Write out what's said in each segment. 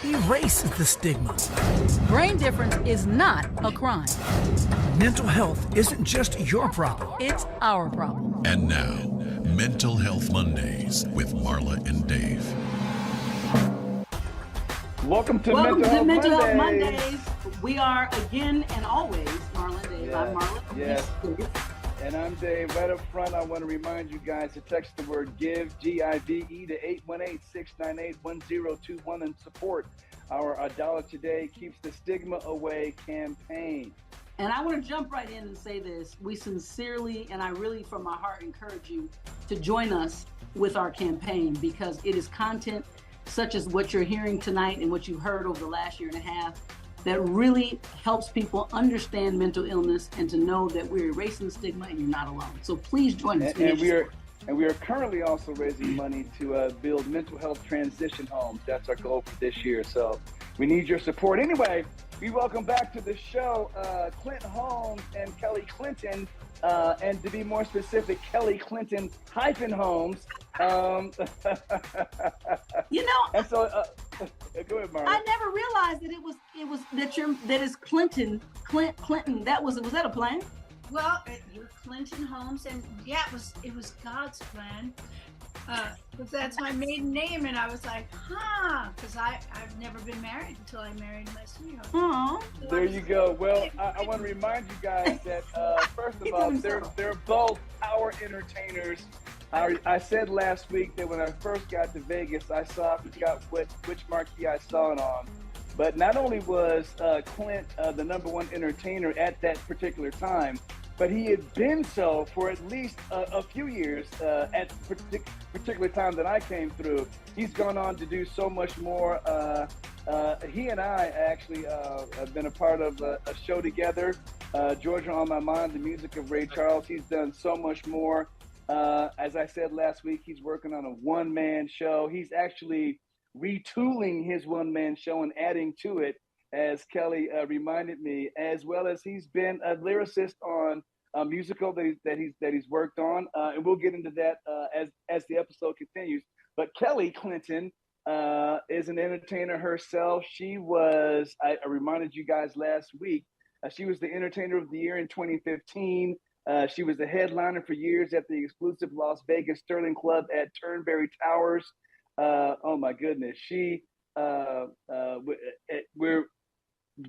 erases the stigma. Brain difference is not a crime. Mental health isn't just your problem. It's our problem. And now, Mental Health Mondays with Marla and Dave. Welcome to Mental Health Mondays. We are again and always Marla and Dave. I'm Marla. Yes. And I'm Dave. Right up front, I want to remind you guys to text the word GIVE, G-I-V-E, to 818-698-1021 and support our A Dollar Today Keeps the Stigma Away campaign. And I want to jump right in and say this. We sincerely, and I really from my heart encourage you to join us with our campaign, because it is content such as what you're hearing tonight and what you've heard over the last year and a half that really helps people understand mental illness and to know that we're erasing the stigma and you're not alone. So please join us. And we are currently also raising money to build mental health transition homes. That's our goal for this year. So we need your support. Anyway, we welcome back to the show Clinton-Holmes and Kelly Clinton, and to be more specific, Kelly Clinton-Holmes. You know, and so go ahead, Marla. I never realized that it's Clinton. Was that a plan? Well, you're Clinton-Holmes, and yeah, it was God's plan. But that's my maiden name, and I was like, because I've never been married until I married my sweetheart. Oh, So there you go. Well, I want to remind you guys that first of all, they're both our entertainers. I said last week that when I first got to Vegas, I forgot which marquee I saw it on. But not only was Clint the number one entertainer at that particular time, but he had been so for at least a few years at particular time that I came through. He's gone on to do so much more. He and I actually have been a part of a show together, Georgia on My Mind, the music of Ray Charles. He's done so much more. As I said last week, he's working on a one-man show. He's actually retooling his one-man show and adding to it, as Kelly reminded me, as well as he's been a lyricist on a musical that he's worked on, and we'll get into that as the episode continues. But Kelly Clinton is an entertainer herself. She was, I reminded you guys last week, she was the Entertainer of the Year in 2015. She was the headliner for years at the exclusive Las Vegas Sterling Club at Turnberry Towers. Oh my goodness, we're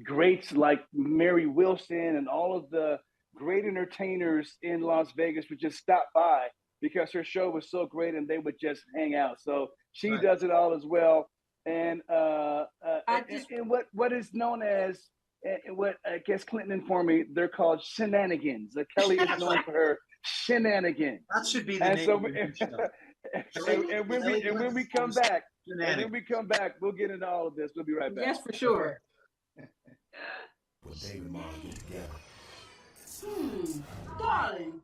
greats like Mary Wilson and all of the great entertainers in Las Vegas would just stop by because her show was so great and they would just hang out. So she does it all as well. And what is known as, what I guess Clinton informed me, they're called shenanigans. Kelly is known for her shenanigans. That should be the name of the show. And when we come back, we'll get into all of this. We'll be right back. Yes, for sure. Well, Dave and Marla get together. Darling.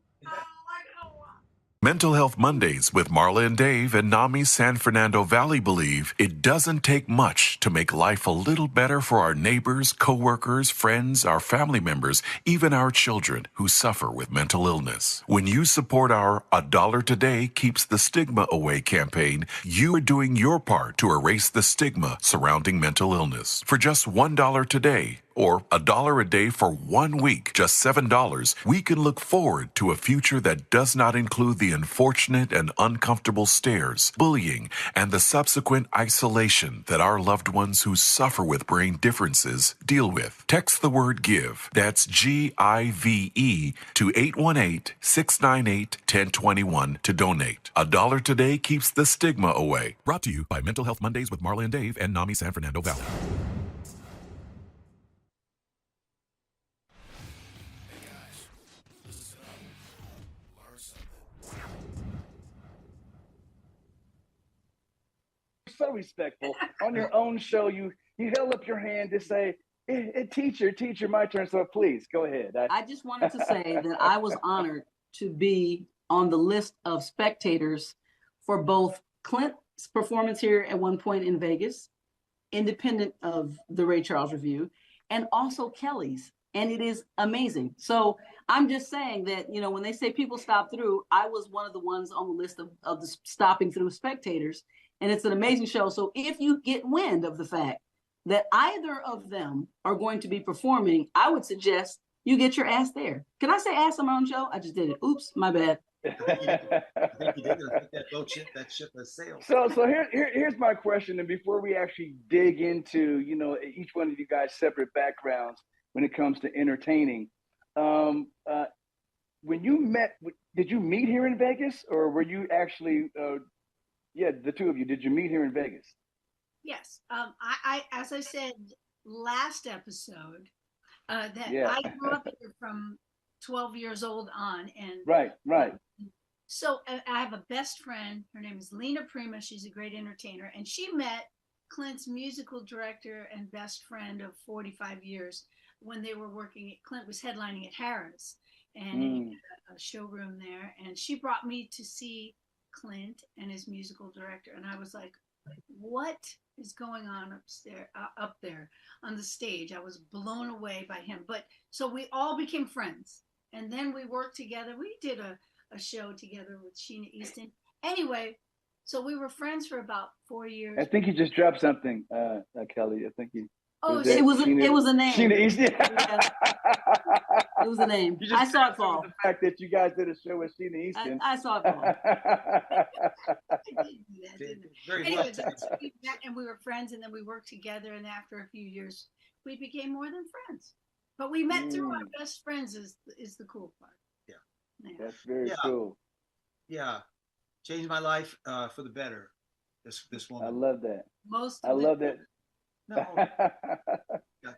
Mental Health Mondays with Marla and Dave and NAMI San Fernando Valley believe it doesn't take much to make life a little better for our neighbors, coworkers, friends, our family members, even our children who suffer with mental illness. When you support our A Dollar Today Keeps the Stigma Away campaign, you are doing your part to erase the stigma surrounding mental illness. For just $1 today, or $1 a day for 1 week, just $7, we can look forward to a future that does not include the unfortunate and uncomfortable stares, bullying, and the subsequent isolation that our loved ones who suffer with brain differences deal with. Text the word GIVE, that's G-I-V-E, to 818-698-1021 to donate. A dollar today keeps the stigma away. Brought to you by Mental Health Mondays with Marla and Dave and NAMI San Fernando Valley. So respectful. On your own show, you held up your hand to say, teacher, my turn. So please go ahead. I just wanted to say that I was honored to be on the list of spectators for both Clint's performance here at one point in Vegas, independent of the Ray Charles Review, and also Kelly's. And it is amazing. So I'm just saying that, when they say people stop through, I was one of the ones on the list of the stopping through spectators. And it's an amazing show. So if you get wind of the fact that either of them are going to be performing, I would suggest you get your ass there. Can I say ass on my own show? I just did it. Oops, my bad. I think you did. I think that ship has sailed. So here's my question, and before we actually dig into each one of you guys' separate backgrounds when it comes to entertaining, when you met, did you meet here in Vegas, or were you actually? The two of you, did you meet here in Vegas? Yes. I as I said last episode, that I grew up here from 12 years old on, and right. So I have a best friend. Her name is Lena Prima. She's a great entertainer, and she met Clint's musical director and best friend of 45 years when they were working. Clint was headlining at Harrah's, and he had a showroom there, and she brought me to see Clint and his musical director, and I was like, what is going on up there on the stage? I was blown away by him. But so we all became friends, and then we worked together. We did a show together with Sheena Easton. Anyway, so we were friends for about 4 years. I think you just dropped something, Kelly. I think you. It was a name. Sheena Easton. Yeah. It was a name. I saw it fall. The fact that you guys did a show with Sheena Easton. I saw it fall. I didn't do that, didn't I? Anyway, we met and we were friends, and then we worked together, and after a few years, we became more than friends. But we met through our best friends is the cool part. Yeah. That's very cool. Yeah. Changed my life for the better. This woman. I love that. I love that.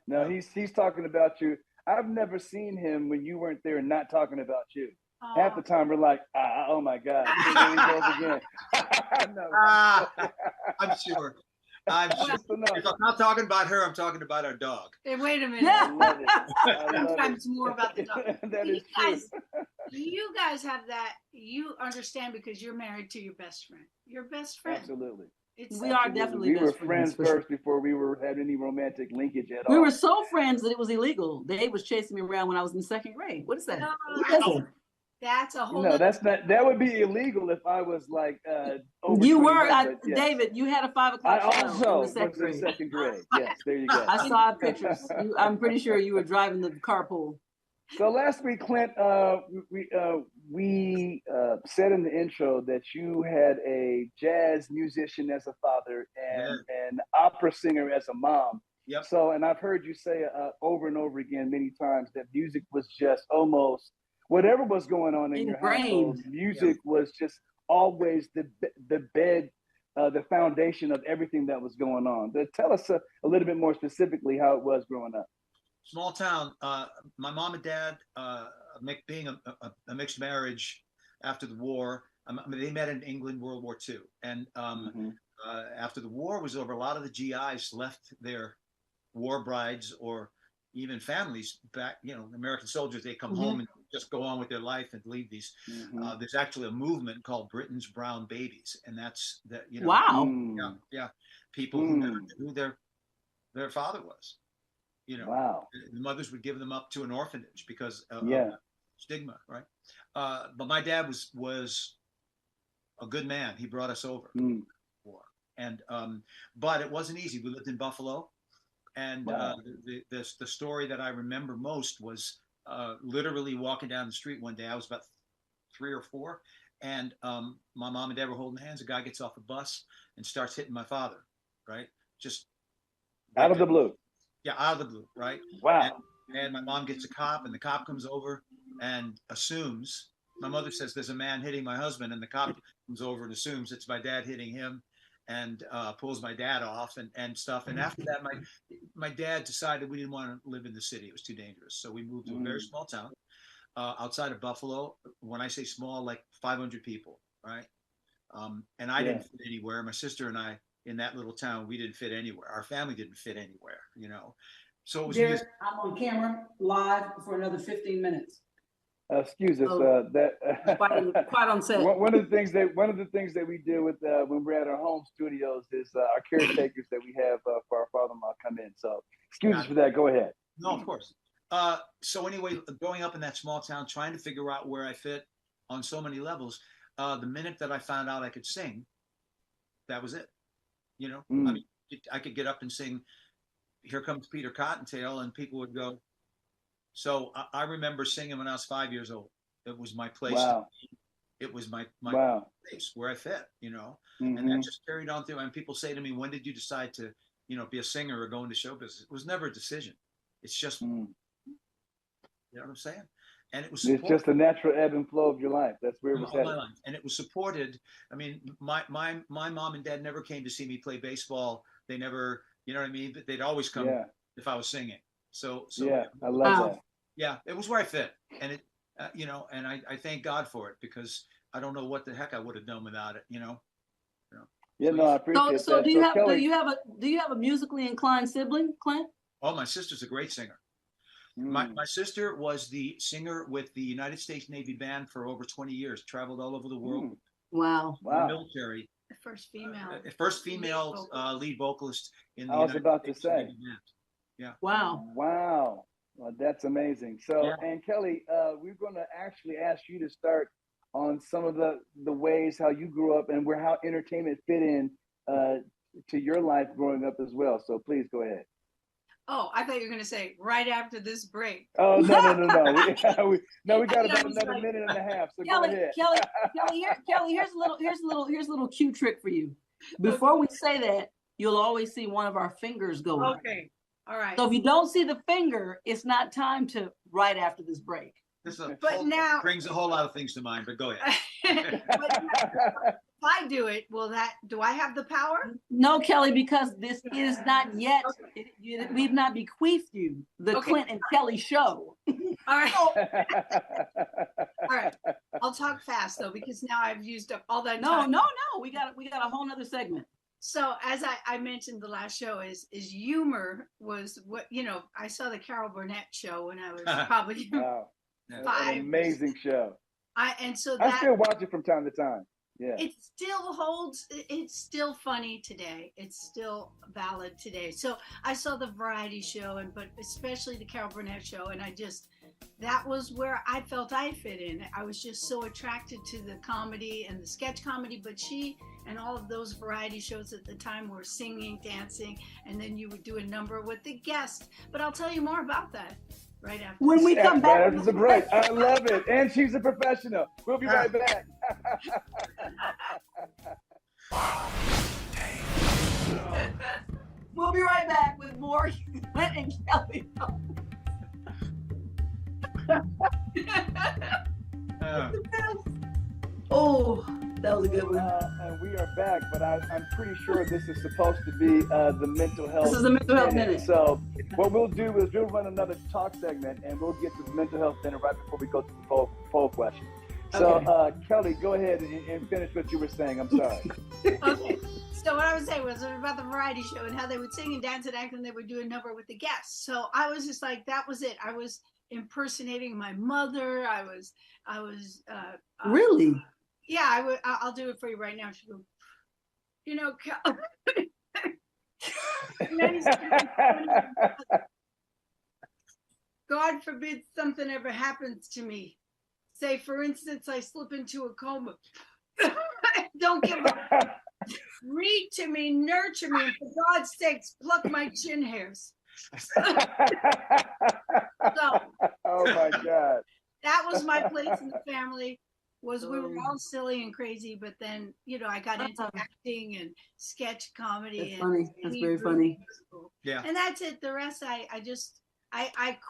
No, he's talking about you. I've never seen him when you weren't there not talking about you. Half the time we're like, oh my God, here he goes again. I'm sure. If I'm not talking about her, I'm talking about our dog. Hey, wait a minute. I love it. Sometimes more about the dog. That is true. You guys have that. You understand because you're married to your best friend. Your best friend. Absolutely. We are definitely. We were friends first before we had any romantic linkage at all. We were so friends that it was illegal. Dave was chasing me around when I was in second grade. What is that? No, that's a whole. No, that's not. That would be illegal if I was like. You were, David. You had a 5 o'clock. I also was in second grade. Yes, there you go. I saw pictures. I'm pretty sure you were driving the carpool. So last week, Clint, we said in the intro that you had a jazz musician as a father and an opera singer as a mom. Yep. So, and I've heard you say over and over again many times that music was just almost whatever was going on in your household. Music was just always the bed, the foundation of everything that was going on. But tell us a little bit more specifically how it was growing up. Small town. My mom and dad, being a mixed marriage after the war, they met in England, World War II. And after the war was over, a lot of the GIs left their war brides or even families back, American soldiers, they come home and just go on with their life and leave these. There's actually a movement called Britain's Brown Babies. And that's that, Wow. Yeah. People who never knew who their father was. Wow. The mothers would give them up to an orphanage because of stigma, right? But my dad was a good man. He brought us over war, and but it wasn't easy. We lived in Buffalo, and the story that I remember most was literally walking down the street one day. I was about 3 or 4, and my mom and dad were holding hands. A guy gets off a bus and starts hitting my father, right? Just out of the blue. Yeah, out of the blue, right? Wow. And my mom gets a cop, and the cop comes over and assumes. My mother says there's a man hitting my husband, and the cop comes over and assumes it's my dad hitting him, and pulls my dad off and stuff. And after that, my dad decided we didn't want to live in the city; it was too dangerous. So we moved to a very small town outside of Buffalo. When I say small, like 500 people, right? And I didn't fit anywhere. My sister and I. In that little town, we didn't fit anywhere. Our family didn't fit anywhere, So it was. Derek, I'm on camera live for another 15 minutes. Excuse us. Quite on set. One of the things that we do with when we're at our home studios is our caretakers that we have for our father-in-law come in. So excuse us for that. Go ahead. No, of course. So anyway, growing up in that small town, trying to figure out where I fit on so many levels. The minute that I found out I could sing, that was it. I mean, I could get up and sing Here Comes Peter Cottontail, and people would go. So I remember singing when I was 5 years old. It was my place. Wow. It was my Wow. place where I fit, and Mm-hmm. that just carried on through. And people say to me, "When did you decide to, be a singer or go into show business?" It was never a decision. It's just, you know what I'm saying? And it was. It's just a natural ebb and flow of your life. That's where it was headed. My life. And it was supported. I mean, my mom and dad never came to see me play baseball. They never, you know what I mean? But they'd always come if I was singing. So yeah, I love that. Yeah, it was where I fit, and it, and I thank God for it, because I don't know what the heck I would have done without it. Yeah, so, no, I appreciate so that. do you have Kelly, do you have a musically inclined sibling, Clint? Oh, my sister's a great singer. My sister was the singer with the United States Navy Band for over 20 years, traveled all over the world. Wow. The military. The First female lead vocalist in the I was about to say. Navy Band. Yeah. Wow. Wow. Well, that's amazing. So, and Kelly, we're going to actually ask you to start on some of the ways how you grew up and how entertainment fit in to your life growing up as well. So please go ahead. Oh, I thought you were going to say right after this break. Oh, no. We got about another minute and a half. So Kelly, go ahead. Kelly, here's a little cue trick for you. Before we say that, you'll always see one of our fingers go up. Okay. All right. So if you don't see the finger, it's not time to right after this break. Now brings a whole lot of things to mind, but go ahead. If I do it, do I have the power? No, Kelly, because this is not yet, we've not bequeathed you the Clint and Kelly show. All right. All right. I'll talk fast though, because now I've used up all that time. No. We got a whole nother segment. So as I mentioned the last show is humor was what, I saw the Carol Burnett show when I was probably wow. 5. An amazing show. I still watch it from time to time. Yeah. It still holds, it's still funny today. It's still valid today. So I saw the variety show but especially the Carol Burnett show, and that was where I felt I fit in. I was just so attracted to the comedy and the sketch comedy, but she and all of those variety shows at the time were singing, dancing, and then you would do a number with the guest. But I'll tell you more about that right after. When we come back. After the break. I love it. And she's a professional. We'll be right back. We'll be right back with more Clint and Kelly. Oh, that was a good one. And we are back, but I'm pretty sure this is supposed to be the mental health. This is the mental health minute. So what we'll do is we'll run another talk segment, and we'll get to the mental health minute right before we go to the poll question. So Kelly, go ahead and finish what you were saying. I'm sorry. Okay. So what I was saying was about the variety show and how they would sing and dance and act, and they would do a number with the guests. So I was just like, that was it. I was impersonating my mother. I was really? Yeah, I'll do it for you right now. She goes, God forbid something ever happens to me. Say, for instance, I slip into a coma. Don't give up. Read to me, nurture me, and for God's sakes, pluck my chin hairs. Oh my God. That was my place in the family. We were all silly and crazy, but then I got into acting and sketch comedy. That's funny. That's very funny. Yeah. And that's it. The rest, I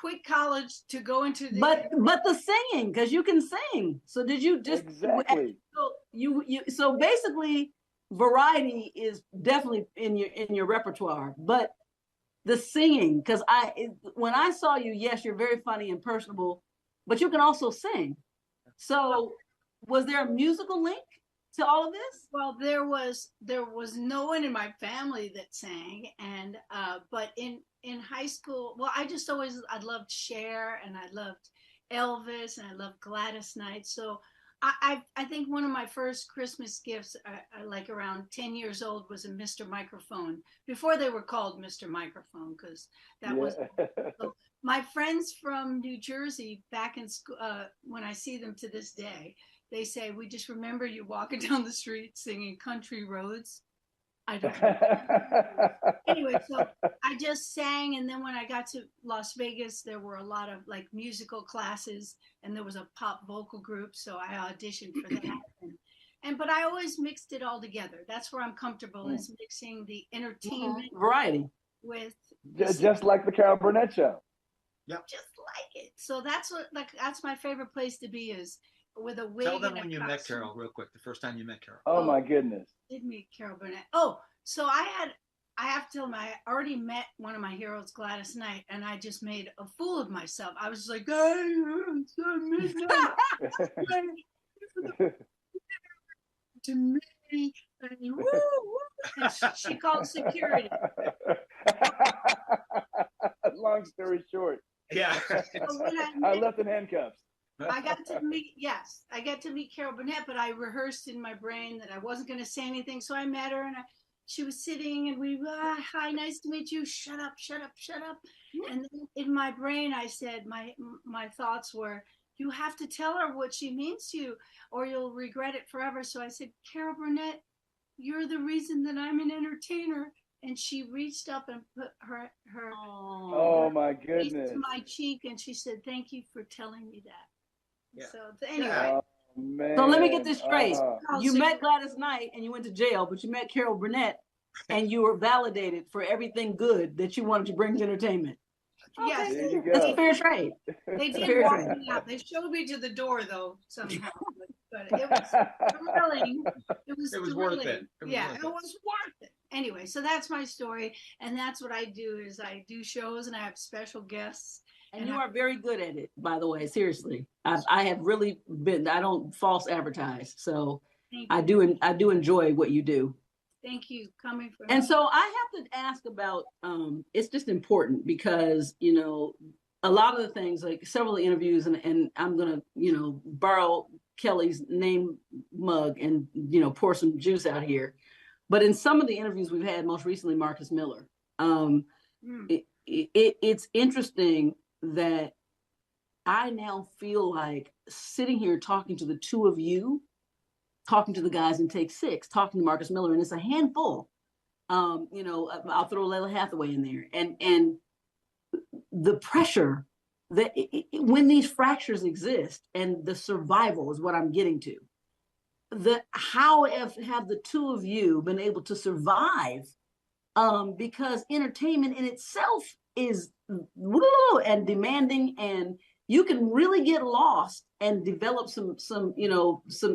quit college to go into the. But the singing, because you can sing. So did you just exactly? So basically, variety is definitely in your repertoire, but the singing, because when I saw you, yes, you're very funny and personable, but you can also sing. So was there a musical link to all of this? Well, there was no one in my family that sang, and but in high school, well, I loved Cher, and I loved Elvis, and I loved Gladys Knight. So I think one of my first Christmas gifts, like around 10 years old, was a Mr. Microphone, before they were called Mr. Microphone, because that was. So my friends from New Jersey back in school, when I see them to this day, they say, we just remember you walking down the street singing Country Roads. I don't know. Anyway, so I just sang, and then when I got to Las Vegas, there were a lot of like musical classes, and there was a pop vocal group, so I auditioned for that. But I always mixed it all together. That's where I'm comfortable, is mixing the entertainment variety with just like the Carol Burnett show. Yep. just like it. So that's my favorite place to be, is with a wig. Tell them and a when you met costume. Carol real quick, the first time you met Carol. Oh my goodness. Did meet Carol Burnett. Oh, so I have to tell them, I already met one of my heroes, Gladys Knight, and I just made a fool of myself. I was like, hey, it's midnight. To me, and woo, woo. And she called security. Long story short. Yeah. So when I left in handcuffs. I got to meet Carol Burnett, but I rehearsed in my brain that I wasn't going to say anything. So I met her, and she was sitting, and we, hi, nice to meet you. Shut up, shut up, shut up. And then in my brain, I said, my thoughts were, you have to tell her what she means to you, or you'll regret it forever. So I said, Carol Burnett, you're the reason that I'm an entertainer. And she reached up and put her Oh my face goodness. to my cheek, and she said, thank you for telling me that. Yeah. So anyway. Oh, man. So let me get this straight. Oh, You so met Gladys Knight and you went to jail, but you met Carol Burnett and you were validated for everything good that you wanted to bring to entertainment. Yes, There you That's go. a fair trade. they did Fair walk trade. me out. They showed me to the door though somehow, but it was thrilling. It was worth thrilling. it. It was Yeah, worth it it. was worth it. Anyway, so that's my story, and that's what I do. Is I do shows and I have special guests. And you are very good at it, by the way. Seriously, I have really been. I don't false advertise, so I do enjoy what you do. Thank you coming from. And so I have to ask about. It's just important because a lot of the things, like several interviews, and I'm gonna borrow Kelly's name mug and pour some juice out here. But in some of the interviews we've had, most recently Marcus Miller, it's interesting that I now feel like sitting here talking to the two of you, talking to the guys in Take Six, talking to Marcus Miller, and it's a handful. I'll throw Layla Hathaway in there, and the pressure that when these fractures exist, and the survival is what I'm getting to. How have the two of you been able to survive? Because entertainment in itself is and demanding, and you can really get lost and develop some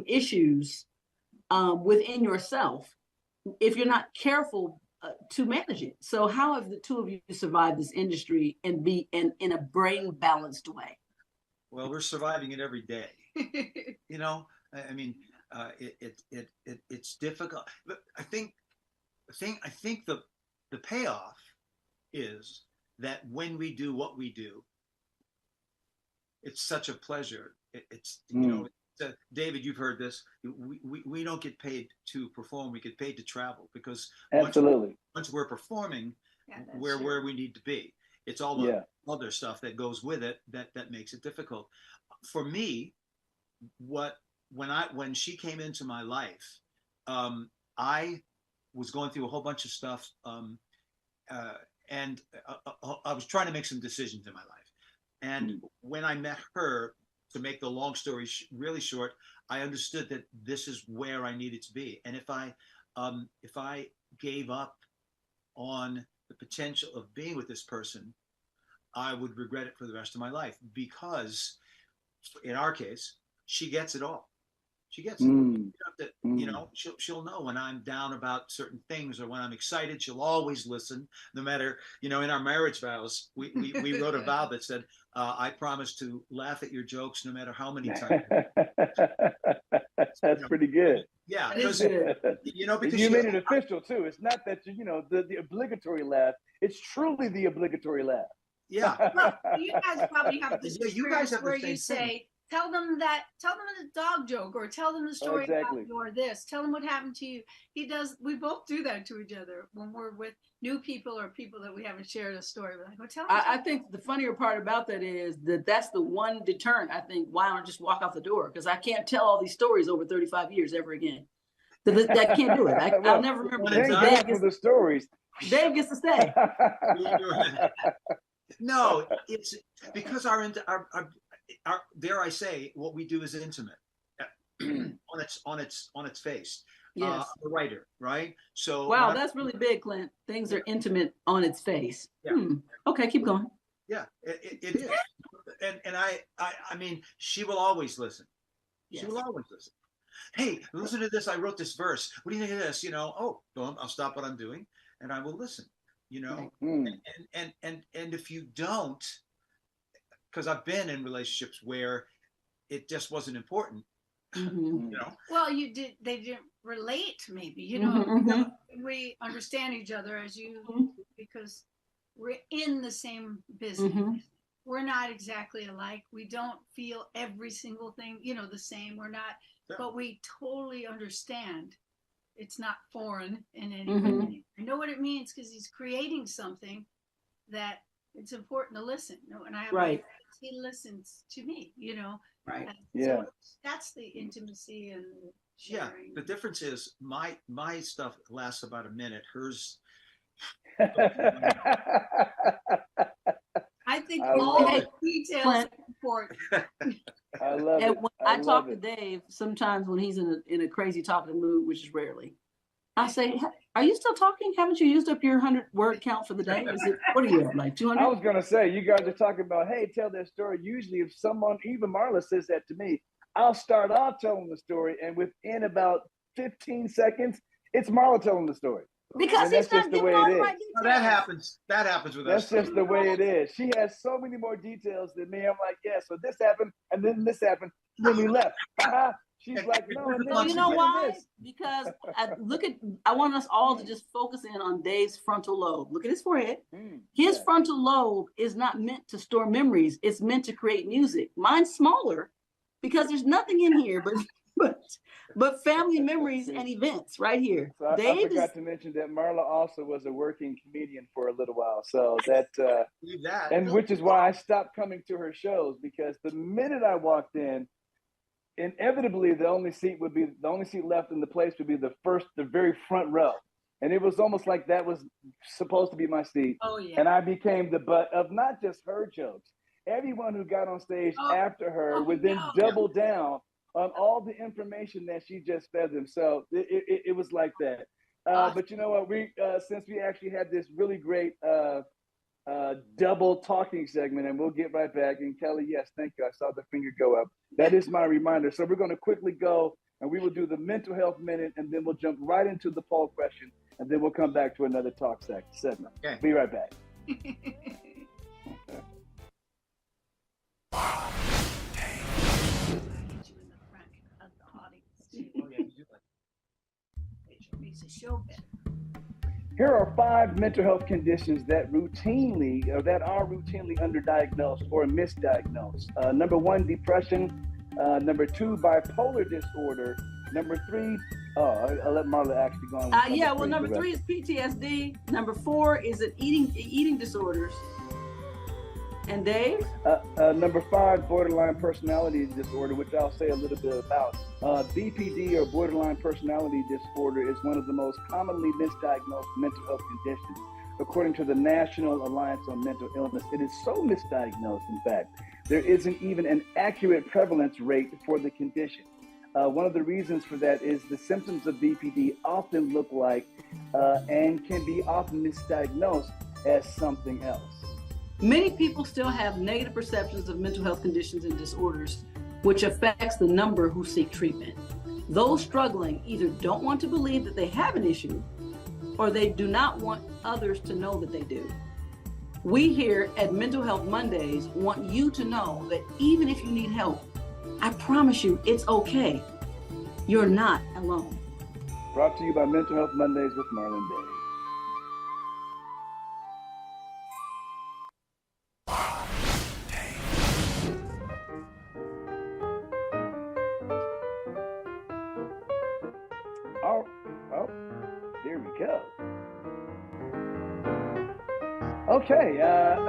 issues within yourself if you're not careful to manage it. So how have the two of you survived this industry and be in a brain balanced way? Well, we're surviving it every day. I mean, it's difficult. But I think the payoff is that when we do what we do, it's such a pleasure. David, you've heard this. We don't get paid to perform. We get paid to travel, because absolutely once we're performing, we're where we need to be. It's all the other stuff that goes with it that makes it difficult. For me, when she came into my life, I was going through a whole bunch of stuff, and I was trying to make some decisions in my life. And when I met her, to make the long story really short, I understood that this is where I needed to be. And if I gave up on the potential of being with this person, I would regret it for the rest of my life, because in our case, she gets it all. She gets it. She'll know when I'm down about certain things, or when I'm excited. She'll always listen, no matter, in our marriage vows, we wrote a vow that said, I promise to laugh at your jokes no matter how many times. That's pretty good. Yeah, because you made it official too. It's not that the obligatory laugh. It's truly the obligatory laugh. Yeah. Well, you guys probably have this you guys have where the same you say, tell them a dog joke, or tell them the story about you, or this, tell them what happened to you. We both do that to each other when we're with new people or people that we haven't shared a story with. Like, well, tell them. I think the funnier part about that is that's the one deterrent. I think, why don't I just walk out the door? Because I can't tell all these stories over 35 years ever again. So that can't do it. I'll never remember. Thank Dave Thank you gets, for the stories. Dave gets to stay. No, it's because our dare I say, what we do is intimate on its face. Yes. The writer, right? So Wow, that's really big, Clint. Things are intimate on its face. Yeah. Okay, keep going. Yeah, it is. And I mean, she will always listen. She will always listen. Hey, listen to this. I wrote this verse. What do you think of this? Oh, I'll stop what I'm doing and I will listen. And if you don't, because I've been in relationships where it just wasn't important. Well, they didn't relate, maybe, we understand each other because we're in the same business. We're not exactly alike. We don't feel every single thing, the same. We're not, but we totally understand. It's not foreign in any way. I know what it means because he's creating something that it's important to listen. And he listens to me, Right. Yeah. So that's the intimacy and sharing. Yeah. The difference is my stuff lasts about a minute. Hers. I think all the details are important. I love it. When I talk to Dave, sometimes when he's in a crazy talking mood, which is rarely, I say, "Are you still talking? Haven't you used up your 100-word count for the day? What are you at, like 200?" I was gonna say, you guys are talking about, hey, tell that story. Usually, if someone, even Marla, says that to me, I'll start off telling the story, and within about 15 seconds, it's Marla telling the story. Because he's not giving all the right details. No, that happens. That happens with us. That's just the way it is. She has so many more details than me. I'm like, yeah, so this happened, and then this happened, then we left. She's like, no, and then You know why? Because I want us all to just focus in on Dave's frontal lobe. Look at his forehead. His frontal lobe is not meant to store memories. It's meant to create music. Mine's smaller because there's nothing in here but family memories and events right here. So I forgot to mention that Marla also was a working comedian for a little while. So and which is why I stopped coming to her shows, because the minute I walked in, inevitably the only seat left in the place would be the very front row. And it was almost like that was supposed to be my seat. Oh, yeah. And I became the butt of not just her jokes. Everyone who got on stage after her would then double down on all the information that she just fed them. So it was like that. But you know what? Since we actually had this really great double talking segment, and we'll get right back. And Kelly, yes, thank you. I saw the finger go up. That is my reminder. So we're going to quickly go, and we will do the mental health minute, and then we'll jump right into the poll question, and then we'll come back to another talk segment. Okay. Be right back. Here are 5 mental health conditions that are routinely underdiagnosed or misdiagnosed. Number 1, depression. Number 2, bipolar disorder. Number 3, I'll let Marla actually go on. Number 3 is PTSD. Number 4 is eating disorders. And Dave? Number 5, borderline personality disorder, which I'll say a little bit about. BPD, or borderline personality disorder, is one of the most commonly misdiagnosed mental health conditions. According to the National Alliance on Mental Illness, it is so misdiagnosed, in fact, there isn't even an accurate prevalence rate for the condition. One of the reasons for that is the symptoms of BPD often look like and can be often misdiagnosed as something else. Many people still have negative perceptions of mental health conditions and disorders, which affects the number who seek treatment. Those struggling either don't want to believe that they have an issue, or they do not want others to know that they do. We here at Mental Health Mondays want you to know that even if you need help, I promise you it's okay. You're not alone. Brought to you by Mental Health Mondays with Marlon Day. Here we go. Okay, and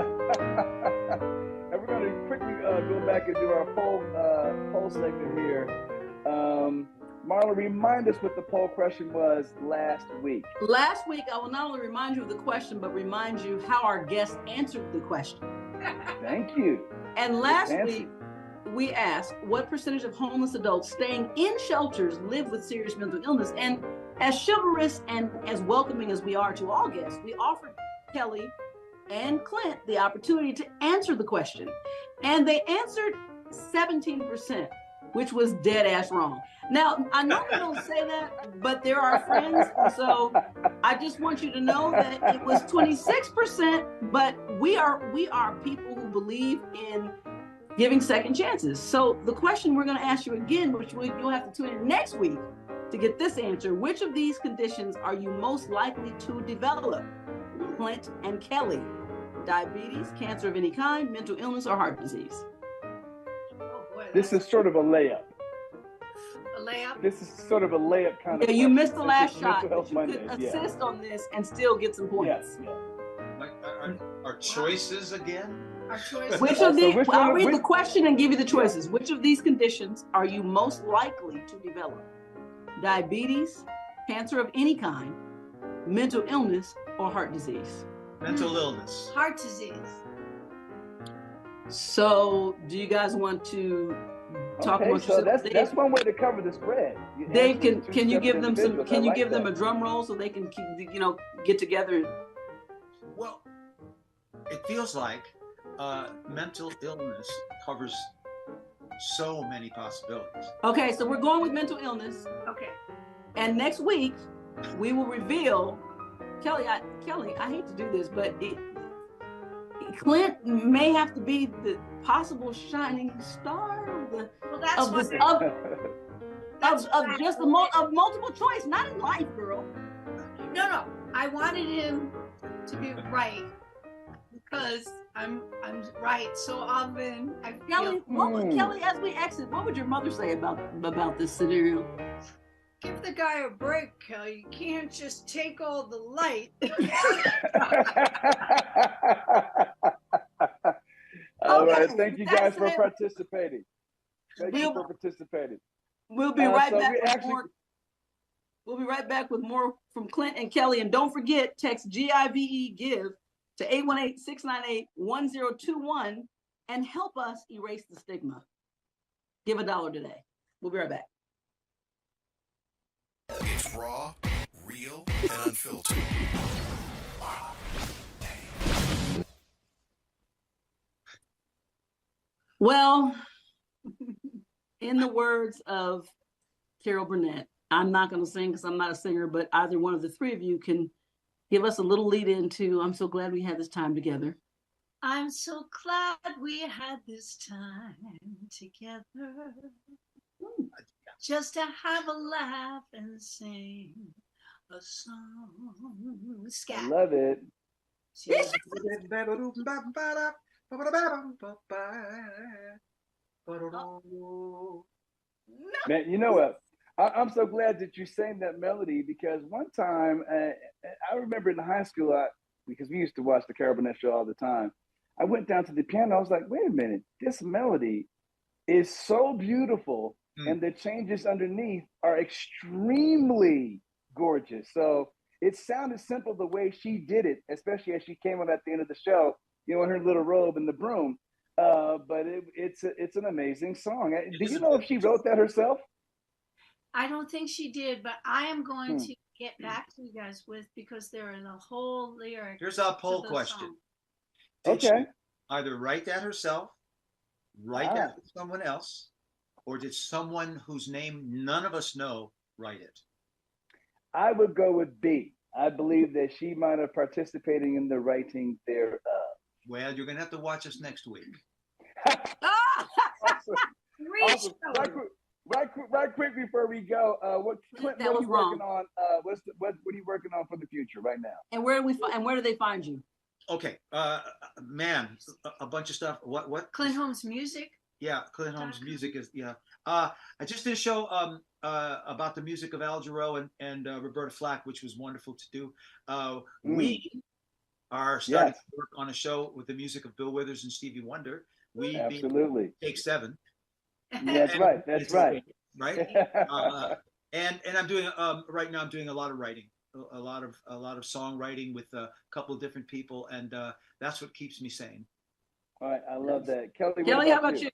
we're going to quickly go back and do our poll segment here. Marla, remind us what the poll question was last week. Last week, I will not only remind you of the question, but remind you how our guests answered the question. Thank you. And last week, we asked what percentage of homeless adults staying in shelters live with serious mental illness. And as chivalrous and as welcoming as we are to all guests, we offered Kelly and Clint the opportunity to answer the question. And they answered 17%, which was dead ass wrong. Now, I know we don't say that, but they're our friends. So I just want you to know that it was 26%, but we are people who believe in giving second chances. So the question we're going to ask you again, which you'll have to tune in next week to get this answer. Which of these conditions are you most likely to develop? Clint and Kelly: diabetes, cancer of any kind, mental illness, or heart disease? Oh boy, This is sort of a layup. a layup. This is sort of a layup kind of. Yeah, you missed the question. last This is shot. Mental But Health you Monday, could yeah. assist on this and still get some points. Yeah. Like, our choices again? Our choice. Which So of these? which one I'll of read the which- question and give you the choices. Which of these conditions are you most likely to develop? Diabetes, cancer of any kind, mental illness, or heart disease? Mental illness. Heart disease. So, do you guys want to talk Okay, amongst so yourselves? that's one way to cover the spread. You Dave, answer the two can you separate give them some? individuals. Can I you like give them that. a drum roll so they can get together? Well, it feels like mental illness covers so many possibilities. Okay, so we're going with mental illness, Okay. and next week we will reveal. Kelly, I hate to do this, but Clint may have to be the possible shining star Well, that's of what. this of just of multiple choice, not in life, girl. No. I wanted him to be right because I'm right so often. I feel, Kelly, as we exit, what would your mother say about this scenario? give the guy a break, Kelly. You can't just take all the light. All right, Okay, thank you that's guys for it. participating. Thank you for participating. We'll be right so back we with actually- more. We'll be right back with more from Clint and Kelly. And don't forget, text GIVE GIVE to 818-698-1021 and help us erase the stigma. Give $1 today. We'll be right back. It's raw, real, and unfiltered. Well, in the words of Carol Burnett, I'm not going to sing because I'm not a singer, but either one of the three of you can give us a little lead into I'm so glad we had this time together. I'm so glad we had this time together. Just to have a laugh and sing a song. I Scat. love it. Man, you know what? I'm so glad that you sang that melody because one time, I remember in high school, because we used to watch the Carol Burnett show all the time, I went down to the piano. I was like, wait a minute, this melody is so beautiful and the changes underneath are extremely gorgeous. So it sounded simple the way she did it, especially as she came on at the end of the show, you know, in her little robe and the broom. But it's an amazing song. Do you know if she wrote that herself? I don't think she did, but I am going to get back to you guys with because there is a whole lyric. Here's our poll the question. song. Did she Okay. either write that herself, write that for someone else, or did someone whose name none of us know write it? I would go with B. I believe that she might have participated in the writing thereof. Well, you're going to have to watch us next week. Awesome. Reach Awesome. Right quick before we go, Clint, That what are was you working wrong. on? What are you working on for the future right now? And where do they find you? Okay, man, a bunch of stuff. What? Clinton-Holmes music. Yeah, Clinton-Holmes music is I just did a show about the music of Al Jarreau and Roberta Flack, which was wonderful to do. We are starting to work on a show with the music of Bill Withers and Stevie Wonder. We Absolutely. Take 7. That's right. That's right. Right. And I'm doing right now. I'm doing a lot of writing, a lot of songwriting with a couple of different people, and that's what keeps me sane. All right, I love that. Kelly, Kelly, how about you?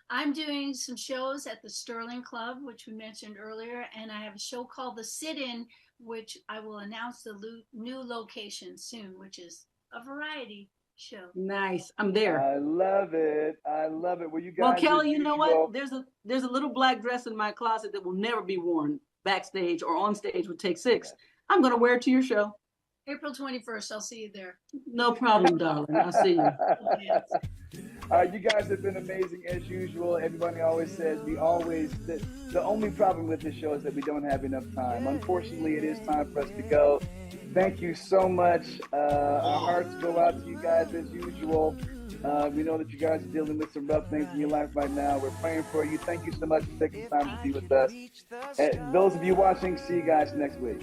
I'm doing some shows at the Sterling Club, which we mentioned earlier, and I have a show called The Sit-In, which I will announce the new location soon, which is a variety show. Nice. I'm there. I love it. I love it. Well, you guys. Well, Kelly, as you know usual- what? There's a little black dress in my closet that will never be worn backstage or on stage with Take Six. I'm going to wear it to your show. April 21st, I'll see you there. No problem, darling. I'll see you. You guys have been amazing as usual. Everybody always says the only problem with this show is that we don't have enough time. Unfortunately, it is time for us to go. Thank you so much. Our hearts go out to you guys as usual. We know that you guys are dealing with some rough things in your life right now. We're praying for you. Thank you so much for taking time to be with us. Those of you watching, see you guys next week.